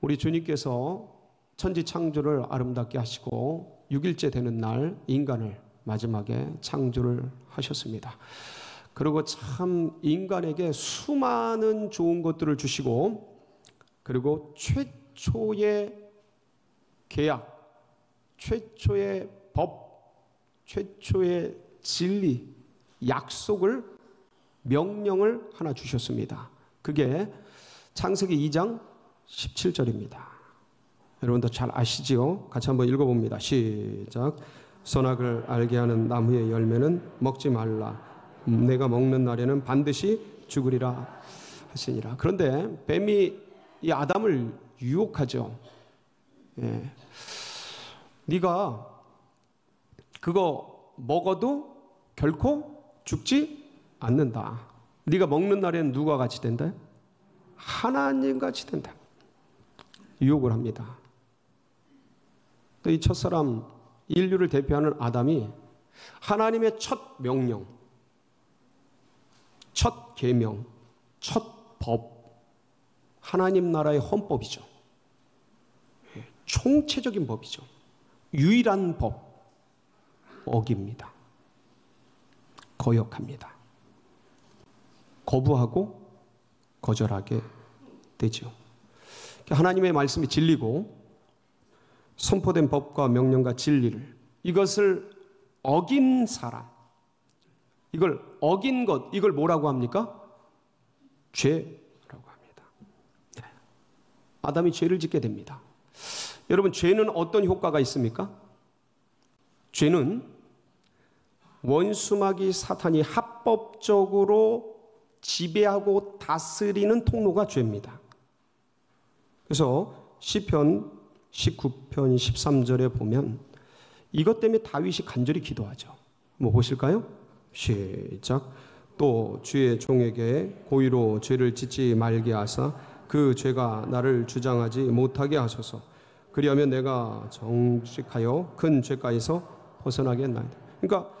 우리 주님께서 천지 창조를 아름답게 하시고 6일째 되는 날 인간을 마지막에 창조를 하셨습니다. 그리고 참 인간에게 수많은 좋은 것들을 주시고, 그리고 최초의 계약, 최초의 법, 최초의 진리, 약속을, 명령을 하나 주셨습니다. 그게 창세기 2장 17절입니다. 여러분도 잘 아시지요? 같이 한번 읽어봅니다. 시작. 선악을 알게 하는 나무의 열매는 먹지 말라. 내가 먹는 날에는 반드시 죽으리라 하시니라. 그런데 뱀이 이 아담을 유혹하죠. 예. 네가 그거 먹어도 결코 죽지 않는다. 네가 먹는 날에는 누가 같이 된다? 하나님 같이 된다. 유혹을 합니다. 또 이 첫사람, 인류를 대표하는 아담이 하나님의 첫 명령, 첫 계명, 첫 법, 하나님 나라의 헌법이죠. 총체적인 법이죠. 유일한 법, 어깁니다. 거역합니다. 거부하고 거절하게 되죠. 하나님의 말씀이 진리고 선포된 법과 명령과 진리를, 이것을 어긴 사람, 이걸 어긴 것, 이걸 뭐라고 합니까? 죄라고 합니다. 네. 아담이 죄를 짓게 됩니다. 여러분, 죄는 어떤 효과가 있습니까? 죄는 원수마귀 사탄이 합법적으로 지배하고 다스리는 통로가 죄입니다. 그래서 시편 19편 13절에 보면 이것 때문에 다윗이 간절히 기도하죠. 뭐 보실까요? 시작. 또 주의 종에게 고의로 죄를 짓지 말게 하사 그 죄가 나를 주장하지 못하게 하소서. 그리하면 내가 정직하여 큰 죄가에서 벗어나겠나이다. 그러니까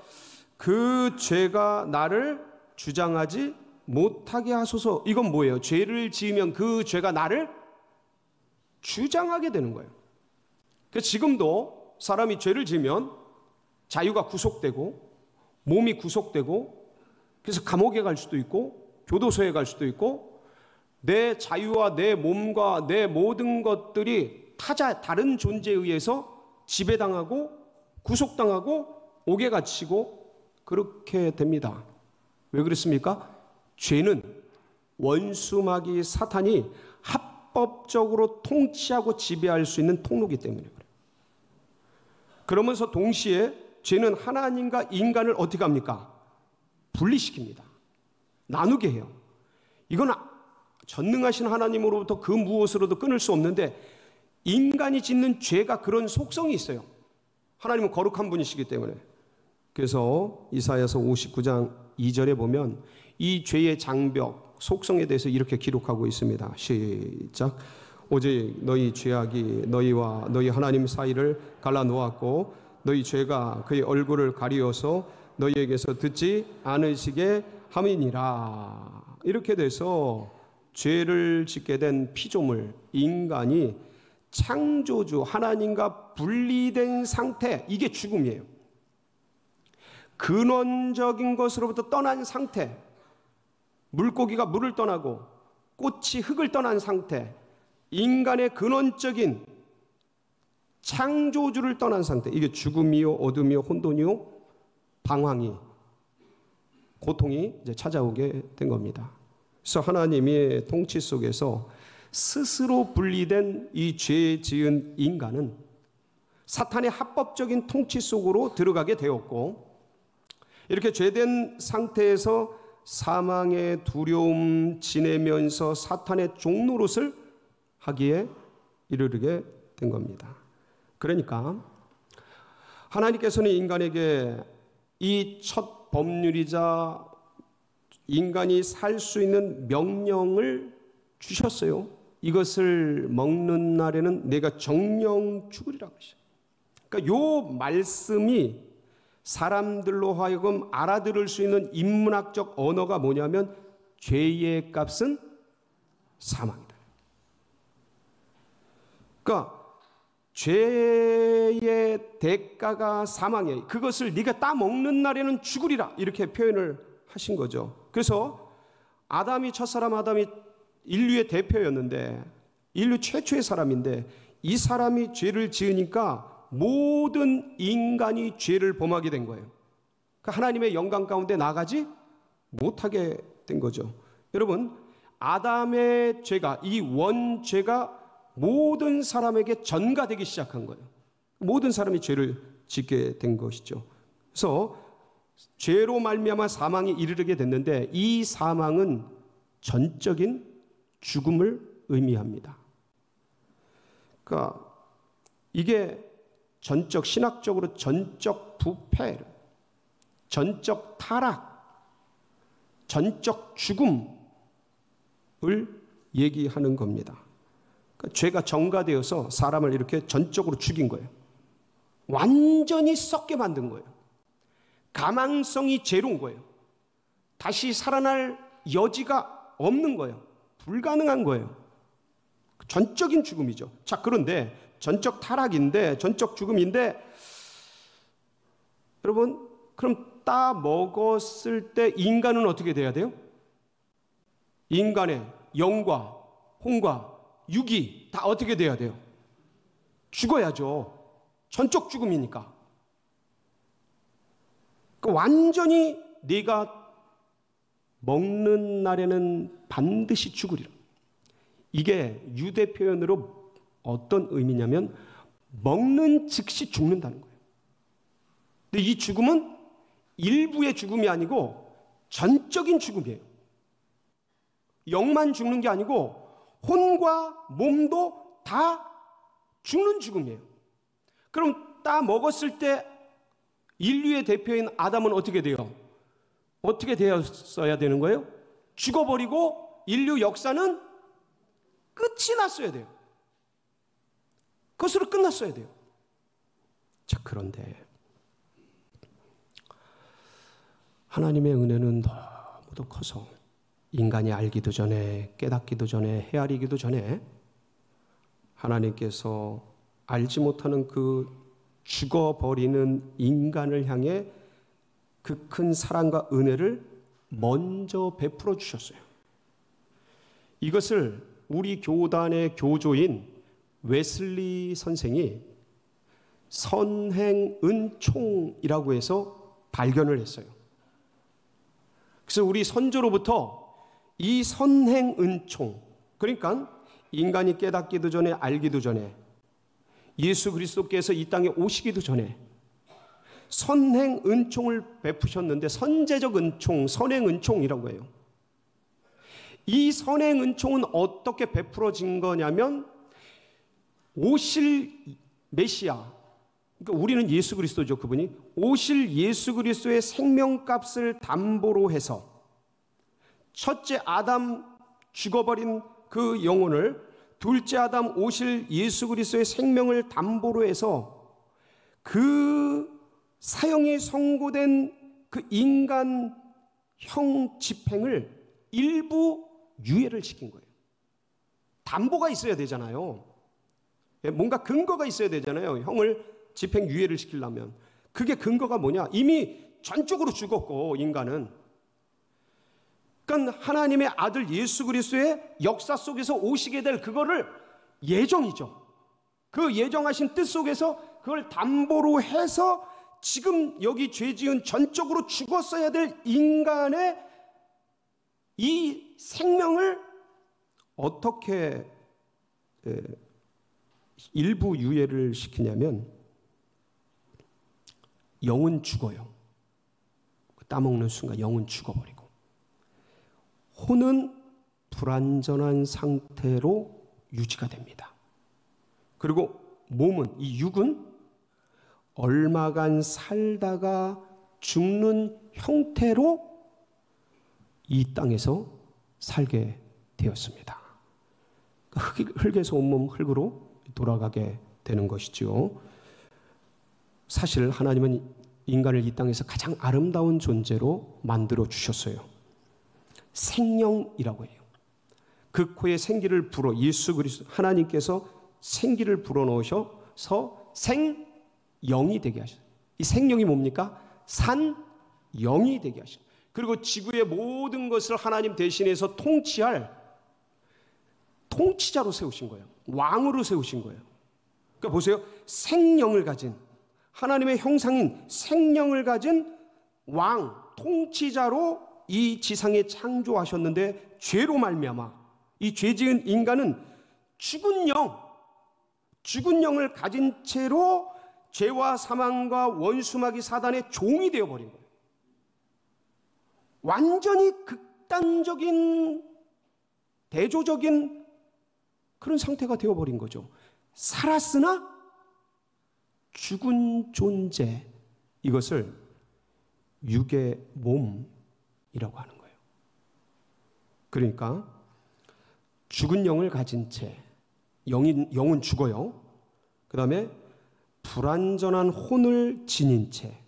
그 죄가 나를 주장하지 못하게 하소서. 이건 뭐예요? 죄를 지으면 그 죄가 나를 주장하게 되는 거예요. 그래서 지금도 사람이 죄를 지으면 자유가 구속되고 몸이 구속되고, 그래서 감옥에 갈 수도 있고 교도소에 갈 수도 있고, 내 자유와 내 몸과 내 모든 것들이 다른 존재에 의해서 지배당하고 구속당하고 옥에 갇히고 그렇게 됩니다. 왜 그렇습니까? 죄는 원수마귀 사탄이 합법적으로 통치하고 지배할 수 있는 통로이기 때문에 그래요. 그러면서 동시에 죄는 하나님과 인간을 어떻게 합니까? 분리시킵니다. 나누게 해요. 이건 전능하신 하나님으로부터 그 무엇으로도 끊을 수 없는데, 인간이 짓는 죄가 그런 속성이 있어요. 하나님은 거룩한 분이시기 때문에. 그래서 이사야서 59장 2절에 보면 이 죄의 장벽, 속성에 대해서 이렇게 기록하고 있습니다. 시작. 오직 너희 죄악이 너희와 너희 하나님 사이를 갈라놓았고 너희 죄가 그의 얼굴을 가리어서 너희에게서 듣지 않으시게 함이니라. 이렇게 돼서 죄를 짓게 된 피조물 인간이 창조주 하나님과 분리된 상태, 이게 죽음이에요. 근원적인 것으로부터 떠난 상태, 물고기가 물을 떠나고 꽃이 흙을 떠난 상태, 인간의 근원적인 창조주를 떠난 상태, 이게 죽음이요 어둠이요 혼돈이요 방황이, 고통이 이제 찾아오게 된 겁니다. 그래서 하나님의 통치 속에서 스스로 분리된 이 죄 지은 인간은 사탄의 합법적인 통치 속으로 들어가게 되었고, 이렇게 죄된 상태에서 사망의 두려움 지내면서 사탄의 종노릇을 하기에 이르게 된 겁니다. 그러니까 하나님께서는 인간에게 이 첫 법률이자 인간이 살 수 있는 명령을 주셨어요. 이것을 먹는 날에는 내가 정령 죽으리라고 하셨어요. 그러니까 요 말씀이 사람들로 하여금 알아들을 수 있는 인문학적 언어가 뭐냐면 죄의 값은 사망이다. 그러니까 죄의 대가가 사망이에요. 그것을 네가 따먹는 날에는 죽으리라, 이렇게 표현을 하신 거죠. 그래서 첫사람 아담이 인류의 대표였는데, 인류 최초의 사람인데, 이 사람이 죄를 지으니까 모든 인간이 죄를 범하게 된 거예요. 그러니까 하나님의 영광 가운데 나가지 못하게 된 거죠. 여러분, 아담의 죄가, 이 원죄가 모든 사람에게 전가되기 시작한 거예요. 모든 사람이 죄를 짓게 된 것이죠. 그래서 죄로 말미암아 사망이 이르게 됐는데, 이 사망은 전적인 죽음을 의미합니다. 그러니까 이게 신학적으로 전적 부패, 전적 타락, 전적 죽음을 얘기하는 겁니다. 그러니까 죄가 전가되어서 사람을 이렇게 전적으로 죽인 거예요. 완전히 썩게 만든 거예요. 가망성이 제로인 거예요. 다시 살아날 여지가 없는 거예요. 불가능한 거예요. 전적인 죽음이죠. 자, 그런데 전적 타락인데, 전적 죽음인데, 여러분, 그럼 따 먹었을 때 인간은 어떻게 돼야 돼요? 인간의 영과 혼과 육이 다 어떻게 돼야 돼요? 죽어야죠. 전적 죽음이니까. 그러니까 완전히 네가 먹는 날에는 반드시 죽으리라. 이게 유대 표현으로 어떤 의미냐면 먹는 즉시 죽는다는 거예요. 근데 이 죽음은 일부의 죽음이 아니고 전적인 죽음이에요. 영만 죽는 게 아니고 혼과 몸도 다 죽는 죽음이에요. 그럼 따 먹었을 때 인류의 대표인 아담은 어떻게 돼요? 어떻게 되었어야 되는 거예요? 죽어버리고 인류 역사는 끝이 났어야 돼요. 그것으로 끝났어야 돼요. 자, 그런데 하나님의 은혜는 너무도 커서 인간이 알기도 전에, 깨닫기도 전에, 헤아리기도 전에 하나님께서 알지 못하는 그 죽어버리는 인간을 향해 그 큰 사랑과 은혜를 먼저 베풀어 주셨어요. 이것을 우리 교단의 교조인 웨슬리 선생이 선행은총이라고 해서 발견을 했어요. 그래서 우리 선조로부터 이 선행은총, 그러니까 인간이 깨닫기도 전에, 알기도 전에, 예수 그리스도께서 이 땅에 오시기도 전에 선행은총을 베푸셨는데, 선제적 은총, 선행은총이라고 해요. 이 선행은총은 어떻게 베풀어진 거냐면, 오실 메시아, 그러니까 우리는 예수 그리스도죠. 그분이 오실 예수 그리스도의 생명값을 담보로 해서 첫째 아담 죽어버린 그 영혼을, 둘째 아담 오실 예수 그리스도의 생명을 담보로 해서 그 사형이 선고된 그 인간형 집행을 일부 유예를 시킨 거예요. 담보가 있어야 되잖아요. 뭔가 근거가 있어야 되잖아요. 형을 집행 유예를 시키려면. 그게 근거가 뭐냐? 이미 전적으로 죽었고, 인간은. 그러니까 하나님의 아들 예수 그리스도의 역사 속에서 오시게 될 그거를 예정이죠. 그 예정하신 뜻 속에서 그걸 담보로 해서 지금 여기 죄 지은 전적으로 죽었어야 될 인간의 이 생명을 어떻게 일부 유예를 시키냐면, 영은 죽어요. 따먹는 순간 영은 죽어버리고, 혼은 불완전한 상태로 유지가 됩니다. 그리고 몸은, 이 육은 얼마간 살다가 죽는 형태로 이 땅에서 살게 되었습니다. 흙에서 온몸 흙으로 돌아가게 되는 것이죠. 사실 하나님은 인간을 이 땅에서 가장 아름다운 존재로 만들어 주셨어요. 생명이라고 해요. 그 코에 생기를 불어 예수 그리스도, 하나님께서 생기를 불어넣으셔서 생영이 되게 하셨어요. 이 생명이 뭡니까? 산영이 되게 하셨어요. 그리고 지구의 모든 것을 하나님 대신해서 통치할 통치자로 세우신 거예요. 왕으로 세우신 거예요. 그러니까 보세요. 생명을 가진, 하나님의 형상인 생명을 가진 왕, 통치자로 이 지상에 창조하셨는데, 죄로 말미암아 이 죄지은 인간은 죽은 영을 가진 채로 죄와 사망과 원수마귀 사단의 종이 되어버린 거예요. 완전히 극단적인 대조적인 그런 상태가 되어버린 거죠. 살았으나 죽은 존재, 이것을 육의 몸이라고 하는 거예요. 그러니까 죽은 영을 가진 채, 영은 죽어요. 그 다음에 불완전한 혼을 지닌 채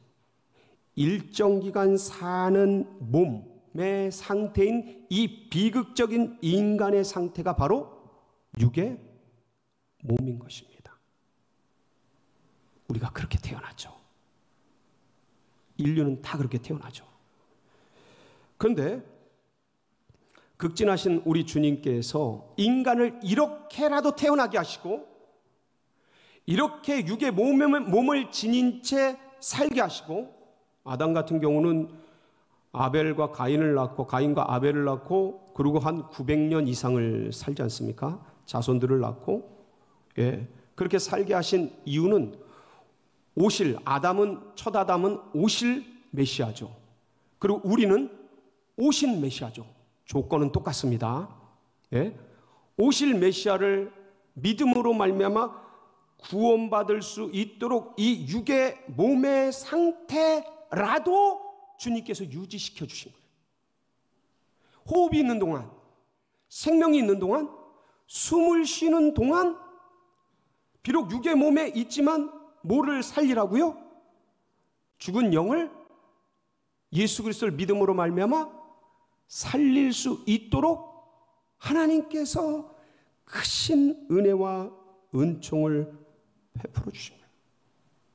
일정 기간 사는 몸의 상태인 이 비극적인 인간의 상태가 바로 육의 몸인 것입니다. 우리가 그렇게 태어났죠. 인류는 다 그렇게 태어나죠. 그런데 극진하신 우리 주님께서 인간을 이렇게라도 태어나게 하시고, 이렇게 육의 몸을 지닌 채 살게 하시고, 아담 같은 경우는 아벨과 가인을 낳고, 가인과 아벨을 낳고, 그리고 한 900년 이상을 살지 않습니까? 자손들을 낳고, 그렇게 살게 하신 이유는 첫 아담은 오실 메시아죠. 그리고 우리는 오신 메시아죠. 조건은 똑같습니다. 오실 메시아를 믿음으로 말미암아 구원받을 수 있도록 이 육의 몸의 상태라도 주님께서 유지시켜 주신 거예요. 호흡이 있는 동안, 생명이 있는 동안, 숨을 쉬는 동안, 비록 육의 몸에 있지만 뭐를 살리라고요? 죽은 영을 예수 그리스도를 믿음으로 말미암아 살릴 수 있도록 하나님께서 크신 은혜와 은총을 베풀어 주신 거예요.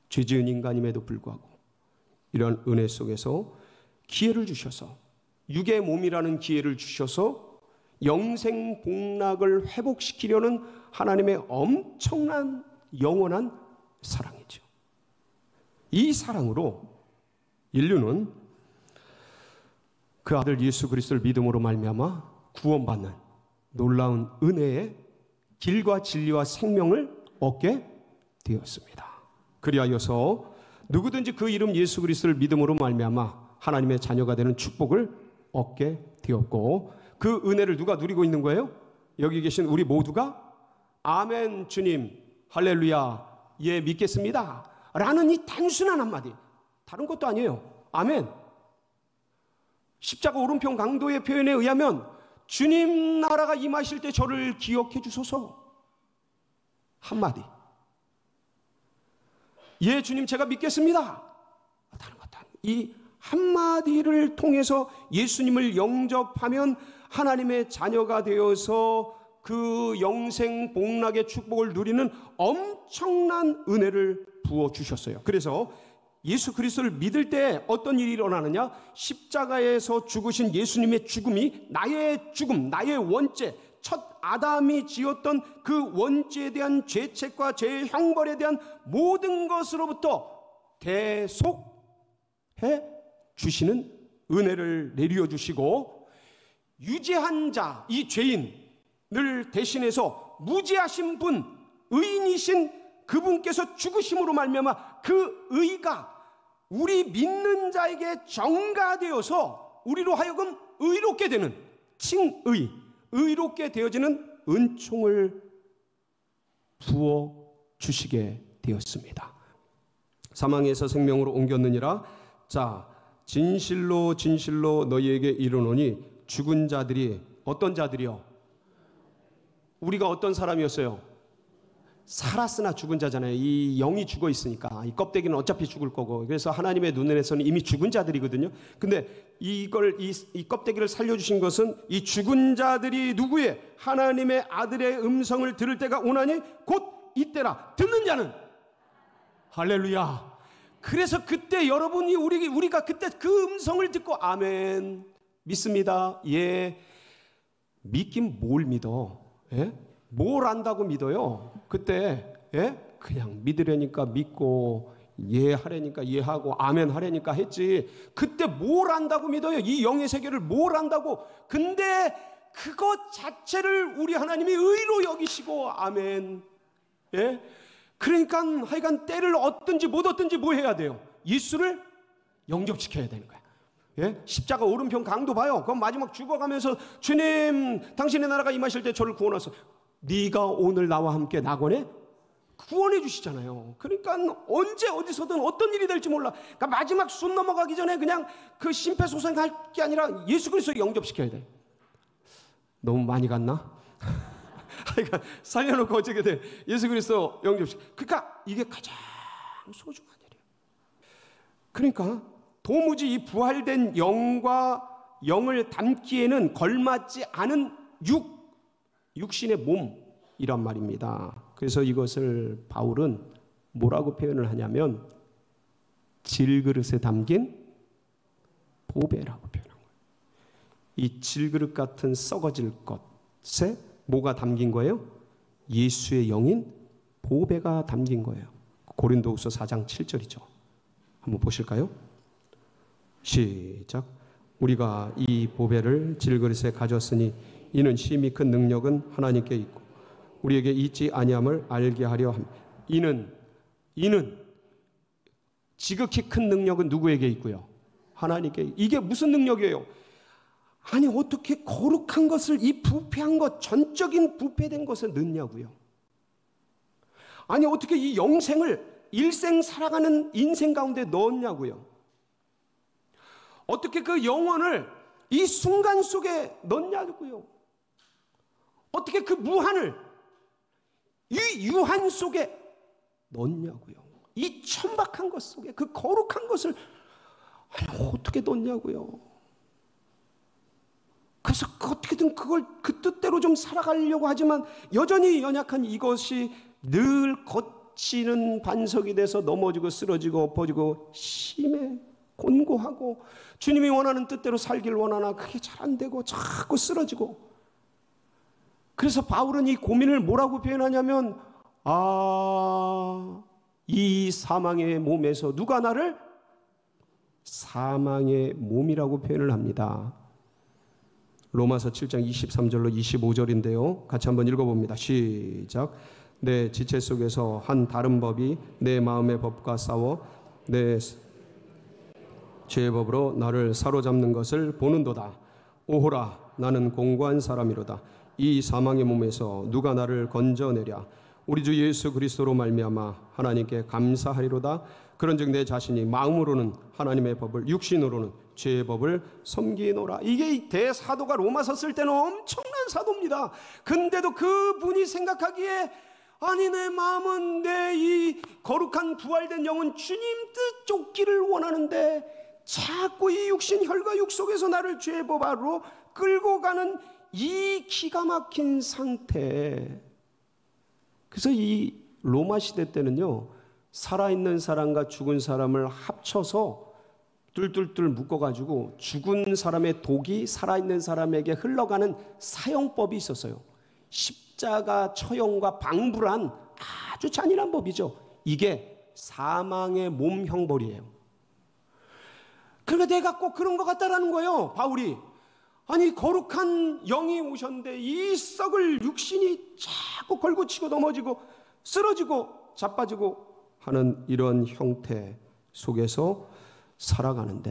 죄 지은 인간임에도 불구하고 이런 은혜 속에서 기회를 주셔서, 육의 몸이라는 기회를 주셔서 영생 복락을 회복시키려는 하나님의 엄청난 영원한 사랑이죠. 이 사랑으로 인류는 그 아들 예수 그리스도를 믿음으로 말미암아 구원받는 놀라운 은혜의 길과 진리와 생명을 얻게 되었습니다. 그리하여서 누구든지 그 이름 예수 그리스도를 믿음으로 말미암아 하나님의 자녀가 되는 축복을 얻게 되었고, 그 은혜를 누가 누리고 있는 거예요? 여기 계신 우리 모두가 아멘 주님 할렐루야 예 믿겠습니다 라는 이 단순한 한마디, 다른 것도 아니에요. 아멘. 십자가 오른편 강도의 표현에 의하면 주님 나라가 임하실 때 저를 기억해 주소서 한마디. 예 주님 제가 믿겠습니다, 다른 것도 아니에요. 이 한마디를 통해서 예수님을 영접하면 하나님의 자녀가 되어서 그 영생 복락의 축복을 누리는 엄청난 은혜를 부어주셨어요. 그래서 예수 그리스도를 믿을 때 어떤 일이 일어나느냐? 십자가에서 죽으신 예수님의 죽음이 나의 죽음, 나의 원죄, 첫 아담이 지었던 그 원죄에 대한 죄책과 죄의 형벌에 대한 모든 것으로부터 대속해 주시는 은혜를 내려 주시고, 유죄한 자, 이 죄인을 대신해서 무죄하신 분, 의인이신 그분께서 죽으심으로 말미암아 그 의가 우리 믿는 자에게 전가되어서 우리로 하여금 의롭게 되는 칭의, 의롭게 되어지는 은총을 부어 주시게 되었습니다. 사망에서 생명으로 옮겼느니라. 자, 진실로 진실로 너희에게 이르노니 죽은 자들이, 어떤 자들이요? 우리가 어떤 사람이었어요? 살았으나 죽은 자잖아요. 이 영이 죽어 있으니까. 이 껍데기는 어차피 죽을 거고. 그래서 하나님의 눈에서는 이미 죽은 자들이거든요. 근데 이 껍데기를 살려주신 것은 이 죽은 자들이 누구의? 하나님의 아들의 음성을 들을 때가 오나니 곧 이때라. 듣는 자는. 할렐루야. 그래서 그때 여러분이 우리가 그때 그 음성을 듣고 아멘. 믿습니다. 예. 믿긴 뭘 믿어? 예? 뭘 안다고 믿어요? 그때 예? 그냥 믿으려니까 믿고 예하려니까 예하고 아멘 하려니까 했지. 그때 뭘 안다고 믿어요? 이 영의 세계를 뭘 안다고? 근데 그것 자체를 우리 하나님이 의로 여기시고 아멘. 예? 그러니까 하여간 때를 얻든지 못 얻든지 뭐 해야 돼요? 예수를 영접시켜야 되는 거야. 예? 십자가 오른편 강도 봐요. 그럼 마지막 죽어가면서 주님 당신의 나라가 임하실 때 저를 구원하소. 네가 오늘 나와 함께 낙원에 구원해 주시잖아요. 그러니까 언제 어디서든 어떤 일이 될지 몰라. 그러니까 마지막 숨 넘어가기 전에 그냥 그 심폐소생할 게 아니라 예수 그리스도 영접시켜야 돼. 너무 많이 갔나? 그러니까 살려놓고 어떻게 돼? 예수 그리스도 영접시켜. 그러니까 이게 가장 소중한 일이에요. 그러니까 도무지 이 부활된 영과 영을 담기에는 걸맞지 않은 육신의 몸이란 말입니다. 그래서 이것을 바울은 뭐라고 표현을 하냐면 질그릇에 담긴 보배라고 표현한 거예요. 이 질그릇 같은 썩어질 것에 뭐가 담긴 거예요? 예수의 영인 보배가 담긴 거예요. 고린도후서 4장 7절이죠. 한번 보실까요? 시작. 우리가 이 보배를 질그릇에 가졌으니 이는 심히 큰 능력은 하나님께 있고 우리에게 있지 아니함을 알게 하려 합니다. 이는 지극히 큰 능력은 누구에게 있고요? 하나님께. 이게 무슨 능력이에요? 아니 어떻게 거룩한 것을 이 부패한 것, 전적인 부패된 것에 넣냐고요. 아니 어떻게 이 영생을 일생 살아가는 인생 가운데 넣었냐고요. 어떻게 그 영혼을 이 순간 속에 넣냐고요. 어떻게 그 무한을 이 유한 속에 넣냐고요. 이 천박한 것 속에 그 거룩한 것을 아니, 어떻게 넣냐고요. 그래서 어떻게든 그걸 그 뜻대로 좀 살아가려고 하지만 여전히 연약한 이것이 늘 거치는 반석이 돼서 넘어지고 쓰러지고 엎어지고 심해 곤고하고 주님이 원하는 뜻대로 살길 원하나 그게 잘 안 되고 자꾸 쓰러지고. 그래서 바울은 이 고민을 뭐라고 표현하냐면 이 사망의 몸에서 누가 나를 사망의 몸이라고 표현을 합니다. 로마서 7장 23절로 25절인데요. 같이 한번 읽어봅니다. 시작. 내 지체 속에서 한 다른 법이 내 마음의 법과 싸워 내 죄의 법으로 나를 사로잡는 것을 보는도다. 오호라 나는 공고한 사람이로다. 이 사망의 몸에서 누가 나를 건져내랴. 우리 주 예수 그리스도로 말미암아 하나님께 감사하리로다. 그런즉 내 자신이 마음으로는 하나님의 법을 육신으로는 죄의 법을 섬기노라. 이게 대사도가 로마서 쓸 때는 엄청난 사도입니다. 근데도 그분이 생각하기에 아니 내 마음은 내 이 거룩한 부활된 영은 주님 뜻 쫓기를 원하는데 자꾸 이 육신 혈과 육 속에서 나를 죄의 법 아래로 끌고 가는 이 기가 막힌 상태. 그래서 이 로마 시대 때는요, 살아있는 사람과 죽은 사람을 합쳐서 뚫뚫뚫 묶어가지고 죽은 사람의 독이 살아있는 사람에게 흘러가는 사형법이 있었어요. 십자가 처형과 방불한 아주 잔인한 법이죠. 이게 사망의 몸 형벌이에요. 그러니까 내가 꼭 그런 것 같다라는 거예요, 바울이. 아니 거룩한 영이 오셨는데 이 썩을 육신이 자꾸 걸고치고 넘어지고 쓰러지고 자빠지고 하는 이런 형태 속에서 살아가는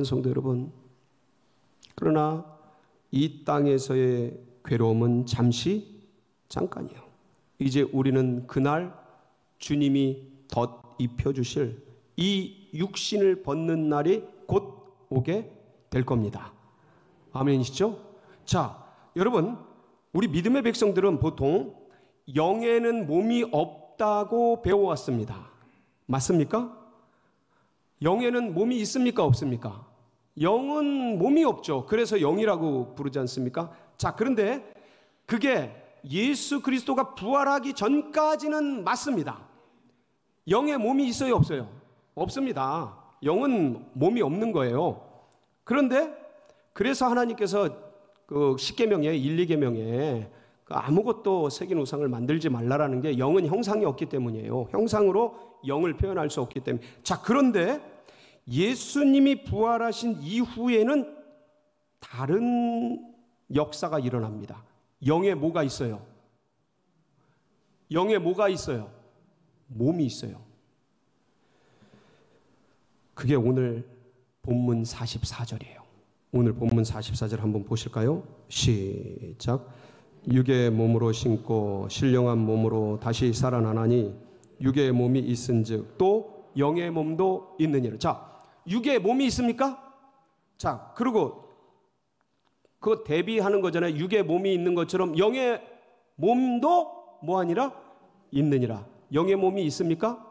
성도 여러분, 그러나 이 땅에서의 괴로움은 잠깐이에요. 이제 우리는 그날 주님이 덧입혀주실 이 육신을 벗는 날이 곧 오게 될 겁니다. 아멘이시죠? 자, 여러분, 우리 믿음의 백성들은 보통 영에는 몸이 없다고 배워왔습니다. 맞습니까? 영에는 몸이 있습니까? 없습니까? 영은 몸이 없죠. 그래서 영이라고 부르지 않습니까? 자, 그런데 그게 예수 그리스도가 부활하기 전까지는 맞습니다. 영에 몸이 있어요, 없어요? 없습니다. 영은 몸이 없는 거예요. 그런데 그래서 하나님께서 그 10계명에 1, 2계명에 아무것도 새긴 우상을 만들지 말라라는 게 영은 형상이 없기 때문이에요. 형상으로 영을 표현할 수 없기 때문에. 자, 그런데 예수님이 부활하신 이후에는 다른 역사가 일어납니다. 영에 뭐가 있어요? 영에 뭐가 있어요? 몸이 있어요. 그게 오늘 본문 44절이에요. 오늘 본문 44절 한번 보실까요? 시작. 육의 몸으로 신고 신령한 몸으로 다시 살아나나니 육의 몸이 있은즉 또 영의 몸도 있느니라. 자, 육의 몸이 있습니까? 자, 그리고 그거 대비하는 거잖아요. 육의 몸이 있는 것처럼 영의 몸도 뭐하니라? 있느니라. 영의 몸이 있습니까?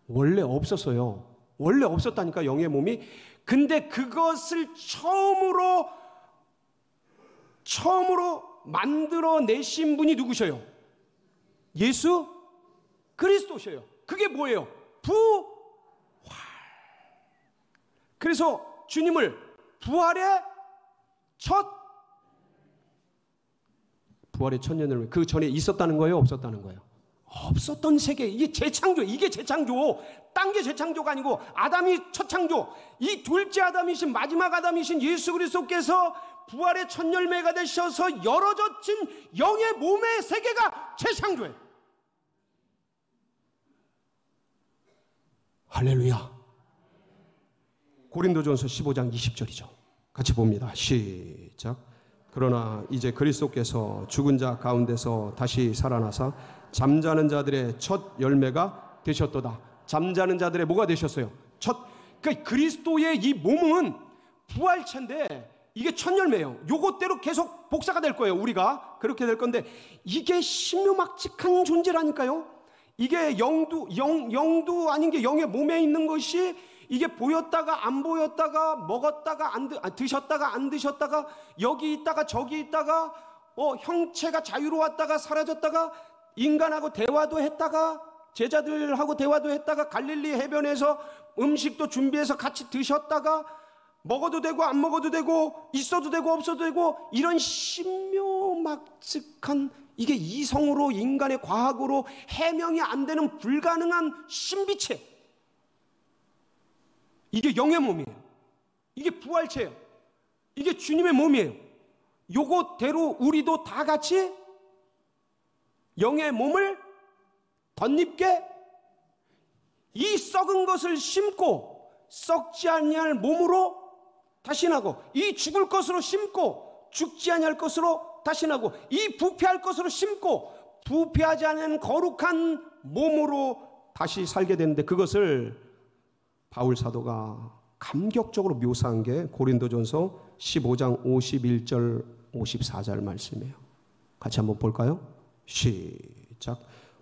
원래 없었어요. 원래 없었다니까, 영의 몸이. 근데 그것을 처음으로 만들어내신 분이 누구셔요? 예수 그리스도셔요. 그게 뭐예요? 부활. 그래서 주님을 부활의 첫 년을 그 전에 있었다는 거예요? 없었다는 거예요? 없었던 세계. 이게 재창조. 이게 재창조. 딴 게 재창조가 아니고 아담이 첫 창조. 이 둘째 아담이신 마지막 아담이신 예수 그리스도께서 부활의 첫 열매가 되셔서 열어젖힌 영의 몸의 세계가 재창조예요. 할렐루야. 고린도전서 15장 20절이죠. 같이 봅니다. 시작. 그러나 이제 그리스도께서 죽은 자 가운데서 다시 살아나사 잠자는 자들의 첫 열매가 되셨도다. 잠자는 자들의 뭐가 되셨어요? 그러니까 그리스도의 이 몸은 부활체인데 이게 첫 열매예요. 요것대로 계속 복사가 될 거예요. 우리가 그렇게 될 건데 이게 신묘막측한 존재라니까요. 이게 영도 아닌 게 영의 몸에 있는 것이 이게 보였다가 안 보였다가 먹었다가 드셨다가 안 드셨다가 여기 있다가 저기 있다가 형체가 자유로웠다가 사라졌다가 인간하고 대화도 했다가 제자들하고 대화도 했다가 갈릴리 해변에서 음식도 준비해서 같이 드셨다가 먹어도 되고 안 먹어도 되고 있어도 되고 없어도 되고 이런 신묘막측한 이게 이성으로 인간의 과학으로 해명이 안 되는 불가능한 신비체. 이게 영의 몸이에요. 이게 부활체예요. 이게 주님의 몸이에요. 요거대로 우리도 다 같이 영의 몸을 덧입게 이 썩은 것을 심고 썩지 아니할 몸으로 다시 나고 이 죽을 것으로 심고 죽지 아니할 것으로 다시 나고 이 부패할 것으로 심고 부패하지 않은 거룩한 몸으로 다시 살게 되는데 그것을 바울 사도가 감격적으로 묘사한 게 고린도전서 15장 51절 54절 말씀이에요. 같이 한번 볼까요? 시작.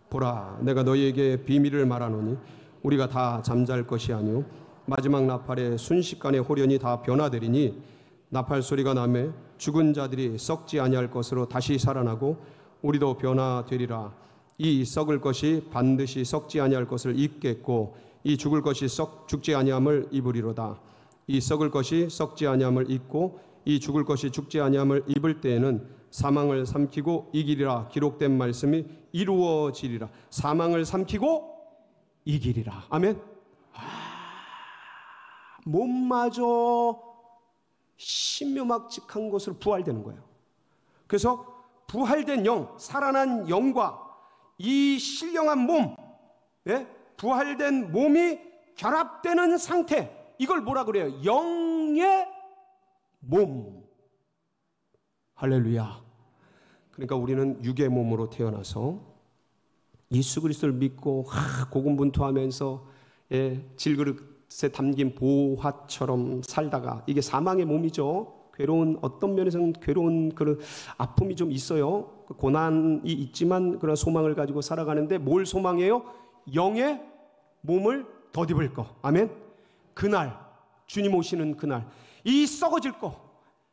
보라, 내가 너희에게 비밀을 말하노니 우리가 다 잠잘 것이 아니요 마지막 나팔의 순식간에 홀연히 다 변화되리니 나팔 소리가 나매 죽은 자들이 썩지 아니할 것으로 다시 살아나고 우리도 변화되리라. 이 썩을 것이 반드시 썩지 아니할 것을 입겠고 이 죽을 것이 죽지 아니함을 입으리로다. 이 썩을 것이 썩지 아니함을 입고 이 죽을 것이 죽지 아니함을 입을 때에는 사망을 삼키고 이기리라. 기록된 말씀이 이루어지리라. 사망을 삼키고 이기리라. 아멘. 몸마저 신묘막측한 것으로 부활되는 거예요. 그래서 부활된 영, 살아난 영과 이 신령한 몸, 부활된 몸이 결합되는 상태, 이걸 뭐라 그래요? 영의 몸. 할렐루야. 그러니까 우리는 육의 몸으로 태어나서 예수 그리스도를 믿고 고군분투하면서 질그릇에 담긴 보화처럼 살다가 이게 사망의 몸이죠. 괴로운, 어떤 면에서는 괴로운 그런 아픔이 좀 있어요. 고난이 있지만 그런 소망을 가지고 살아가는데 뭘 소망해요? 영의 몸을 덧입을 거. 아멘. 그날, 주님 오시는 그날, 이 썩어질 거,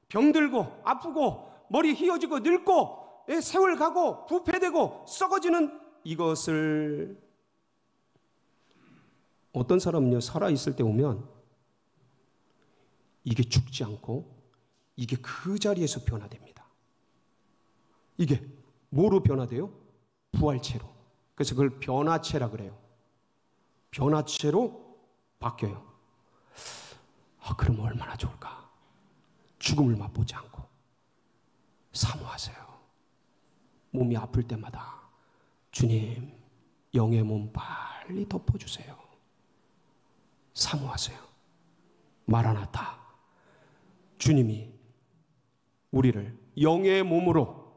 병들고 아프고 머리 휘어지고 늙고 세월 가고 부패되고 썩어지는 이것을 어떤 사람은요, 살아있을 때 오면 이게 죽지 않고 이게 그 자리에서 변화됩니다. 이게 뭐로 변화돼요? 부활체로. 그래서 그걸 변화체라 그래요. 변화체로 바뀌어요. 그럼 얼마나 좋을까? 죽음을 맛보지 않고 사모하세요. 몸이 아플 때마다 주님, 영의 몸 빨리 덮어주세요. 사모하세요. 마라나타. 주님이 우리를 영의 몸으로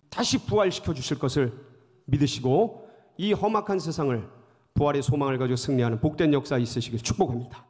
다시 부활시켜 주실 것을 믿으시고 이 험악한 세상을 부활의 소망을 가지고 승리하는 복된 역사 있으시길 축복합니다.